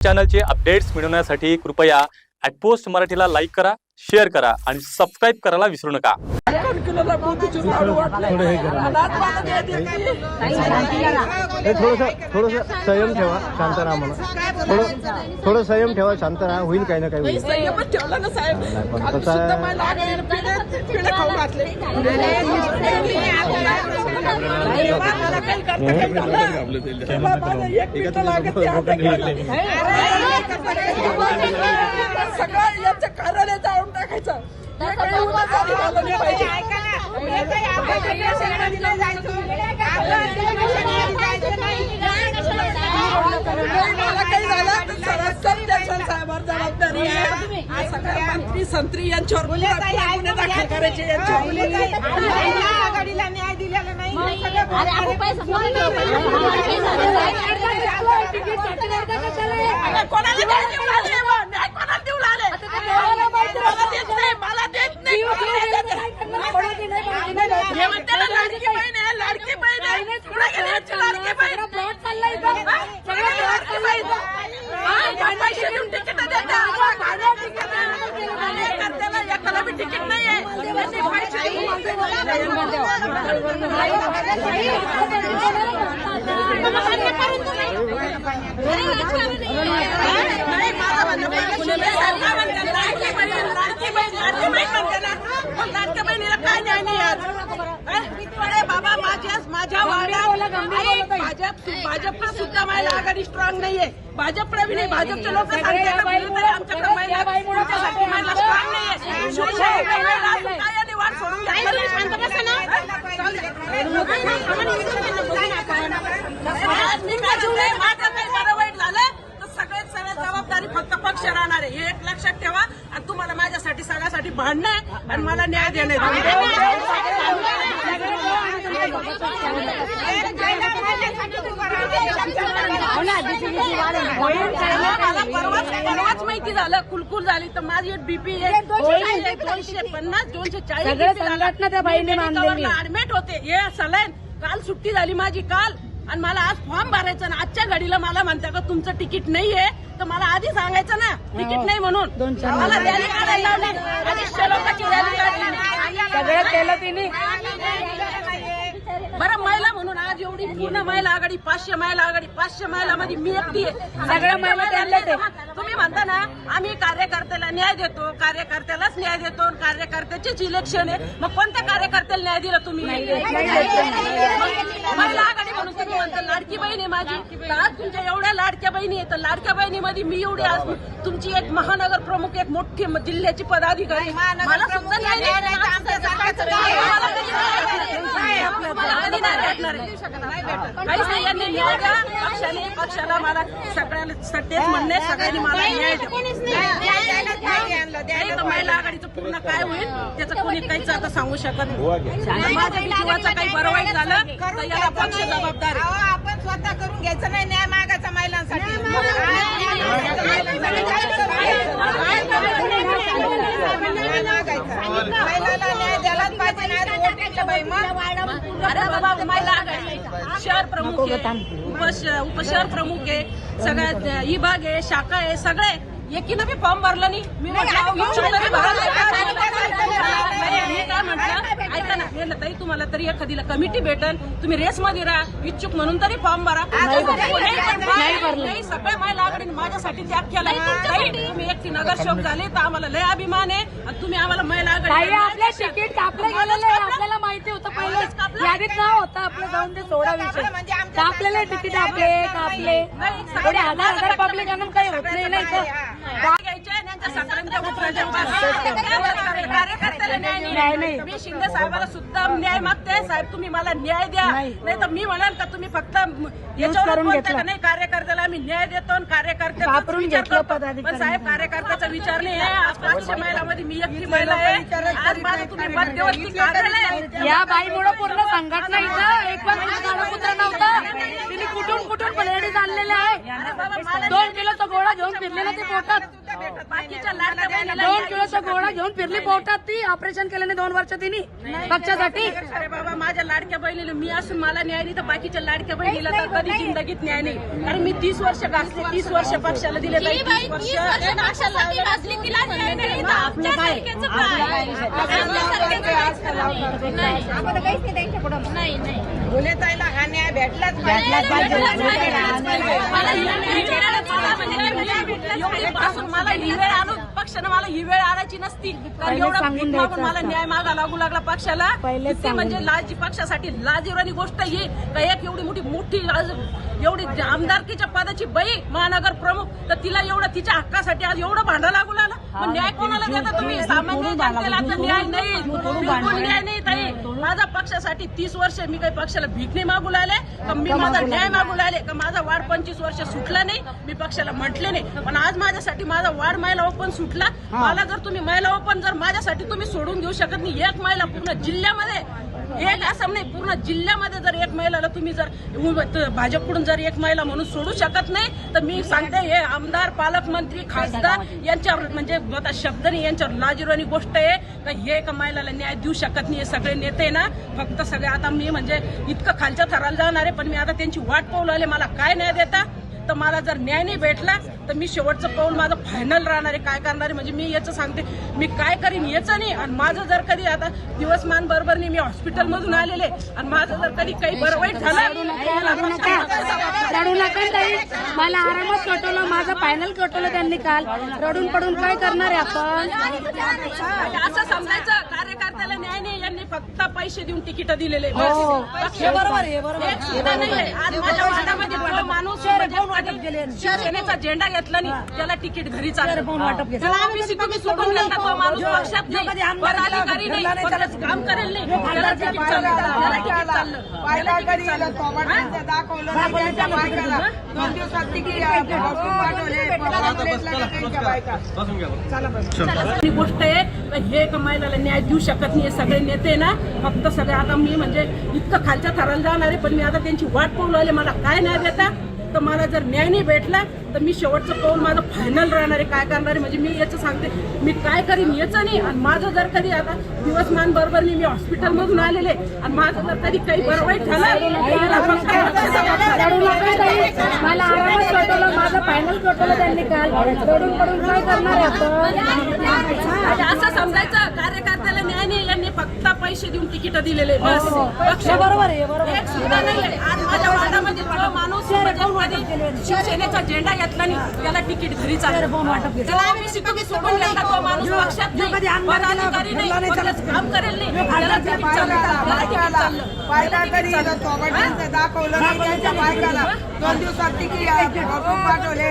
चॅनलचे updates मिळवण्यासाठी कृपया @post मराठीला लाईक करा, शेअर करा आणि सबस्क्राइब करायला विसरू नका। थोडंसं संयम ठेवा, शांत राहा म्हणा। थोडं संयम ठेवा, शांत राहा, होईल काही ना काही होईल। संयमच ठेवला ना साहेब, सुद्धा मला पिढे खाऊ घातले। सगळं याचं कारण जाळून टाकायचं। साहेबांवर जबाबदारी आहे। सगळ्या मंत्री संत्री यांच्यावर गुन्हे दाखल करायचे। आघाडीला न्याय दिलेला नाही। मला देत नाही। लाडकी बहीण आहे, लाडकी बहीण आहे, लाडकी बहीण पैसे देऊन तिकीट देतात। एकाला बी तिकीट नाही आहे। लाडक्या बहिणीला काय न्याय नाही आज? अरे बाबा, माझ्या भाजपला सुद्धा महिला आघाडी स्ट्रॉंग नाहीये। भाजपला बी नाही, भाजपचे लोक आमच्याकडे महिला स्ट्रॉंग नाहीये। वाट सोडून माझं काही बरं वाईट झालं तर सगळ्यात जबाबदारी फक्त पक्ष राहणार आहे, हे एक लक्षात ठेवा। आणि तुम्हाला माझ्यासाठी सगळ्यासाठी भांडणं आहे आणि मला न्याय देणे। परवाच माहिती झालं, कुलकुल झाली तर माझी बीपी 250 240 ऍडमिट होते। हे सलाईन काल सुट्टी झाली माझी काल, आणि मला आज फॉर्म भरायचा ना। आजच्या घडीला मला म्हणता का तुमचं तिकीट नाहीये, तर मला आधी सांगायचं ना तिकीट नाही म्हणून। मला रॅली काढायला लावली, अडीचशे लोकांची रॅली काढली, सगळं केलं तिने। बरं, महिला म्हणून आज एवढी पूर्ण महिला आघाडी 500 महिला आघाडी, 500 महिलामध्ये मी एकटी आहे। सगळ्या महिला तुम्ही म्हणता ना आम्ही कार्यकर्त्याला न्याय देतो, कार्यकर्त्यालाच न्याय देतो, कार्यकर्त्याचीच इलेक्शन आहे, मग कोणत्या कार्यकर्त्याला न्याय दिला तुम्ही? महिला आघाडी म्हणून तुम्ही म्हणता लाडकी बहीण आहे माझी, आज तुमच्या एवढ्या लाडक्या बहिणी आहेत, लाडक्या बहिणीमध्ये मी एवढी आज तुमची एक महानगर प्रमुख, एक मोठी जिल्ह्याची पदाधिकारी, मला सुद्धा न्याय काहीच नाही। यांनी न्याय द्या पक्षाला, मला सगळ्याला तेच म्हणणे, सगळ्यांनी मला न्याय द्या। महिला आघाडीचं पूर्ण काय होईल त्याचं कोणी काहीच आता सांगू शकत नाही। माझ्या जीवाचं काही बरं वाईट झालं तर याला पक्ष जबाबदार आहे। आपण स्वतः करून घ्यायचं नाही, न्याय मागायचा महिलांसाठी। महिलाला न्याय द्यायलाच पाहिजे। अरे बाबा, महिला आघाडी शहर प्रमुख आहे, उपशहर प्रमुख आहे, सगळ्यात विभाग आहे, शाखा आहे, सगळे एकीनं बी फॉर्म भरला नाही। मी काय म्हटलं, ऐका ना ताई, तुम्हाला तरी एखादीला कमिटी भेटल, तुम्ही रेसमध्ये राहा, इच्छुक म्हणून तरी फॉर्म भरा। नाही, सगळ्या महिला आघाडीने माझ्यासाठी त्याग केला। तुम्ही एकटी नगरसेवक झाले तर आम्हाला लय अभिमान आहे, आणि तुम्ही आम्हाला महिला आघाडी आपल्या तिकीट कापलं गेलेलं आहे, आपल्याला माहिती होतं, पहिलं यादीत नाव होतं आपलं, जाऊन ते 16 विषय कापलेले तिकीट आपले कापले। एवढे हजार पब्लिक आणून काही होत नाही। मी शिंदे साहेबाला सुद्धा न्याय मागते, साहेब तुम्ही मला न्याय द्या, नाही तर मी म्हणाल का तुम्ही फक्त याच्यावर बोलता का नाही, कार्यकर्त्याला आम्ही न्याय देतो, कार्यकर्त्याचा विचार करतो, पण साहेब कार्यकर्त्याचा विचार नाही आहे। आज 500 महिलांमध्ये मी एकटी महिला आहे, आज माझं तुम्ही मध्यवर्ती कार्यालय या बाईमुळे पूर्ण संघटना इथं एक पण काळापुत्र नव्हता, तिने कुठून लेडीज आणलेले आहे, 2 किलोचा गोळा घेऊन फिरलेला ते पोटात। बाकीच्या लाडक्या बहिणीला 2 किलोचा गोळा घेऊन फिरली पोटात ती. ऑपरेशन केल्याने 2 वर्ष तिने पक्षासाठी. अरे बाबा, माझ्या लाडक्या बहिणीला मी असून मला न्याय नाही तर बाकीच्या लाडक्या बहिणीला तर कधी जिंदगीत न्याय नाही. कारण मी 30 वर्ष गाजले, 30 वर्ष पक्षाला दिले, 30 वर्ष तिला न्याय नाही तर आपल्या सारख्याचं काय? नाही बोले ताईला हा न्याय भेटलाच भेटलाच पाहिजे. मला ही वेळ आणून पक्षानं मला ही वेळ आणायची नसती. तर एवढा भीक मागून मला न्याय मागा लागू लागला पक्षाला. किती म्हणजे लाजी पक्षासाठी लाजीवानी गोष्ट ही का एक एवढी मोठी एवढी आमदारकीच्या पदाची बाई महानगर प्रमुख, तर तिला एवढं तिच्या हक्कासाठी आज एवढं भांडं लागू लागलं. मग न्याय कोणाला देता तुम्ही? सामान्य जनतेला आता न्याय नाही, बिलकुल न्याय नाही ताई. माझा पक्षासाठी 30 वर्ष मी काही पक्षाला भीक नाही मागू लागले का मी माझा न्याय मागू लागले का माझा वाढ 25 वर्ष सुटला नाही, मी पक्षाला म्हटले नाही. पण आज माझ्यासाठी माझा वाढ महिला ओपन सुटला. मला जर तुम्ही महिला ओपन जर माझ्यासाठी तुम्ही सोडून देऊ शकत नाही, एक महिला पूर्ण जिल्ह्यामध्ये, एक असं नाही पूर्ण जिल्ह्यामध्ये जर एक महिलाला तुम्ही जर भाजपकडून जर एक महिला म्हणून सोडू शकत नाही, तर मी सांगते हे आमदार, पालकमंत्री, खासदार यांच्यावर म्हणजे आता शब्द नाही, यांच्यावर लाजिरवाणी गोष्ट आहे का हे एका महिलाला न्याय देऊ शकत नाही. हे सगळे नेते ना फक्त सगळे आता मी म्हणजे इतकं खालच्या थराला जाणार आहे, पण मी आता त्यांची वाट पाहू लागले. मला काय न्याय देता? तर मला जर न्याय नाही भेटला तर मी शेवटचं पाऊल माझं फायनल राहणार आहे. काय करणार आहे म्हणजे मी याचं सांगते, मी काय करीन याचं नाही. आणि माझं जर कधी आता दिवसमान बरोबर नाही, मी हॉस्पिटलमधून आलेले आणि माझं जर कधी काही बरं वाईट झालं, रडू नका ताई. मला आरामात कटवलं, माझं फायनल कटवलं त्यांनी काल. रडून पडून काय करणार आहे आपण? असं समजायचं कार्यकर्त्याला न्याय नाही, यांनी फक्त पैसे देऊन तिकीट दिलेले. हे बरोबर आहे, हे बरोबर आहे. सुद्धा नाहीये. आज माझ्या वार्डामध्ये जो माणूस शिवसेनेचा झेंडा घेतला नाही त्याला तिकीट घरी चाललं. तुम्ही सोडून गेला तो माणूस पक्षात नाही, पदाधिकारी नाही, पक्षात काम करेल नाही, त्याला तिकीट चाललं, त्याला तिकीट चाललं. ही गोष्ट आहे हे एका महिलाला न्याय देऊ शकत नाही. हे सगळे नेते ना फक्त सगळे आता मी म्हणजे इतकं खालच्या थराला जाणार आहे, पण मी आता त्यांची वाट पाहू लागले. मला काय न्याय देता? तर मला जर न्याय नाही भेटला तर मी शेवटचं पाऊल माझं फायनल राहणार आहे. काय करणार आहे म्हणजे मी याचं सांगते, मी काय करीन याचं नाही. आणि माझं जर कधी आता दिवसमान बरोबर नाही, मी हॉस्पिटलमधून आलेले आणि माझं जर कधी काही बरं वाईट झालं, मला आरामात कटवलं, माझं फायनल कटवलं त्यांनी काल. रडून पडून काय करणार आहे आपण? असं समजायचं कार्यकर्त्याला न्याय नाही, यांनी फक्त पैसे देऊन तिकीट दिलेले. बस हे बरोबर आहे, हे बरोबर आहे. एक सुद्धा नाहीये. आज माझ्या वार्डामध्ये जो माणूस शिवसेनेचा झेंडा घेतला नाही त्याला तिकीट घरी चाललं. तुम्ही सोडून गेला तो माणूस पक्षात नाही, पदाधिकारी नाही, पक्षात काम करेल नाही, त्याला तिकीट चाललं, त्याला तिकीट चाललं. दाखवलं नाही त्यांच्या बायकाला 2 दिवसात तिकीट पाठवले.